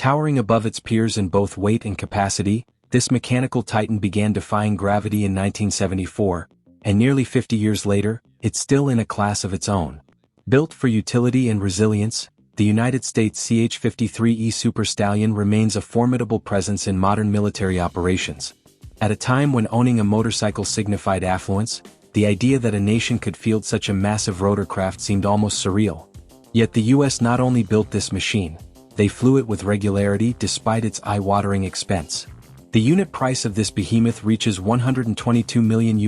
Towering above its peers in both weight and capacity, this mechanical titan began defying gravity in 1974, and nearly 50 years later, it's still in a class of its own. Built for utility and resilience, the United States CH-53E Super Stallion remains a formidable presence in modern military operations. At a time when owning a motorcycle signified affluence, the idea that a nation could field such a massive rotorcraft seemed almost surreal. Yet the US not only built this machine, they flew it with regularity despite its eye-watering expense. The unit price of this behemoth reaches $122 million,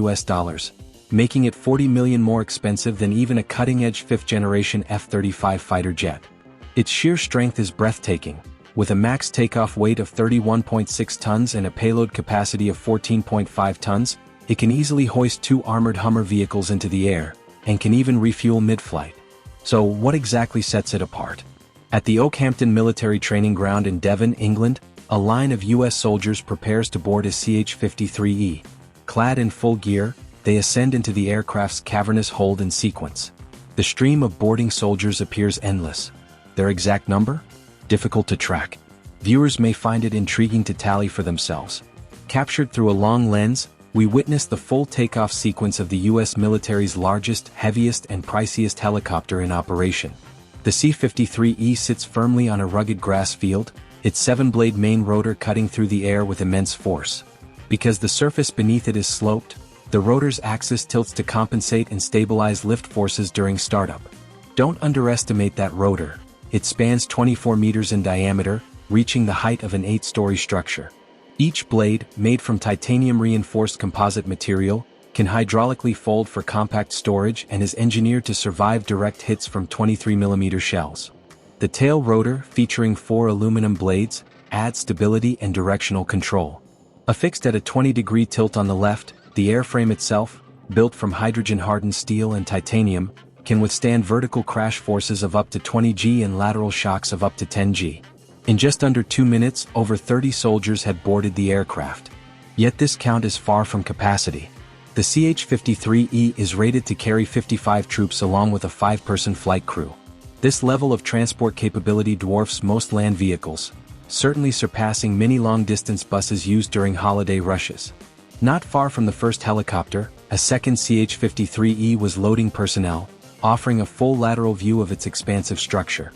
making it $40 million more expensive than even a cutting-edge fifth-generation F-35 fighter jet. Its sheer strength is breathtaking, with a max takeoff weight of 31.6 tons and a payload capacity of 14.5 tons, it can easily hoist 2 armored Hummer vehicles into the air, and can even refuel mid-flight. So what exactly sets it apart? At the Oakhampton Military Training Ground in Devon, England, a line of US soldiers prepares to board a CH-53E. Clad in full gear, they ascend into the aircraft's cavernous hold in sequence. The stream of boarding soldiers appears endless. Their exact number? Difficult to track. Viewers may find it intriguing to tally for themselves. Captured through a long lens, we witness the full takeoff sequence of the US military's largest, heaviest and priciest helicopter in operation. The C-53E sits firmly on a rugged grass field, its 7-blade main rotor cutting through the air with immense force. Because the surface beneath it is sloped, the rotor's axis tilts to compensate and stabilize lift forces during startup. Don't underestimate that rotor. It spans 24 meters in diameter, reaching the height of an 8-story structure. Each blade, made from titanium-reinforced composite material, can hydraulically fold for compact storage and is engineered to survive direct hits from 23mm shells. The tail rotor, featuring 4 aluminum blades, adds stability and directional control. Affixed at a 20-degree tilt on the left, the airframe itself, built from hydrogen-hardened steel and titanium, can withstand vertical crash forces of up to 20 G and lateral shocks of up to 10 G. In just under 2 minutes, over 30 soldiers had boarded the aircraft. Yet this count is far from capacity. The CH-53E is rated to carry 55 troops along with a 5-person flight crew. This level of transport capability dwarfs most land vehicles, certainly surpassing many long-distance buses used during holiday rushes. Not far from the first helicopter, a second CH-53E was loading personnel, offering a full lateral view of its expansive structure.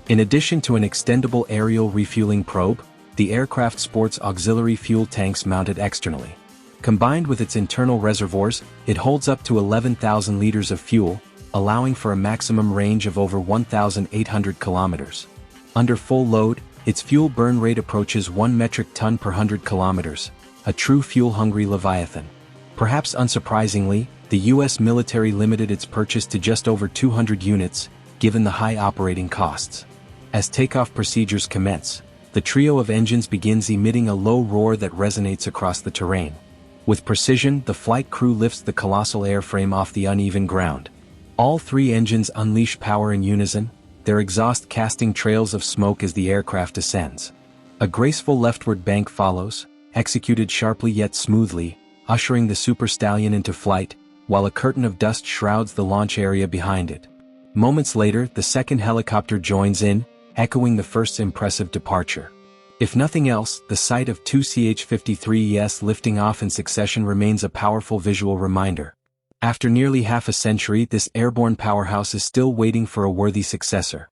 In addition to an extendable aerial refueling probe, the aircraft sports auxiliary fuel tanks mounted externally. Combined with its internal reservoirs, it holds up to 11,000 liters of fuel, allowing for a maximum range of over 1,800 kilometers. Under full load, its fuel burn rate approaches 1 metric ton per 100 kilometers, a true fuel-hungry leviathan. Perhaps unsurprisingly, the US military limited its purchase to just over 200 units, given the high operating costs. As takeoff procedures commence, the trio of engines begins emitting a low roar that resonates across the terrain. With precision, the flight crew lifts the colossal airframe off the uneven ground. All 3 engines unleash power in unison, their exhaust casting trails of smoke as the aircraft ascends. A graceful leftward bank follows, executed sharply yet smoothly, ushering the Super Stallion into flight, while a curtain of dust shrouds the launch area behind it. Moments later, the second helicopter joins in, echoing the first's impressive departure. If nothing else, the sight of 2 CH-53Es lifting off in succession remains a powerful visual reminder. After nearly half a century, this airborne powerhouse is still waiting for a worthy successor.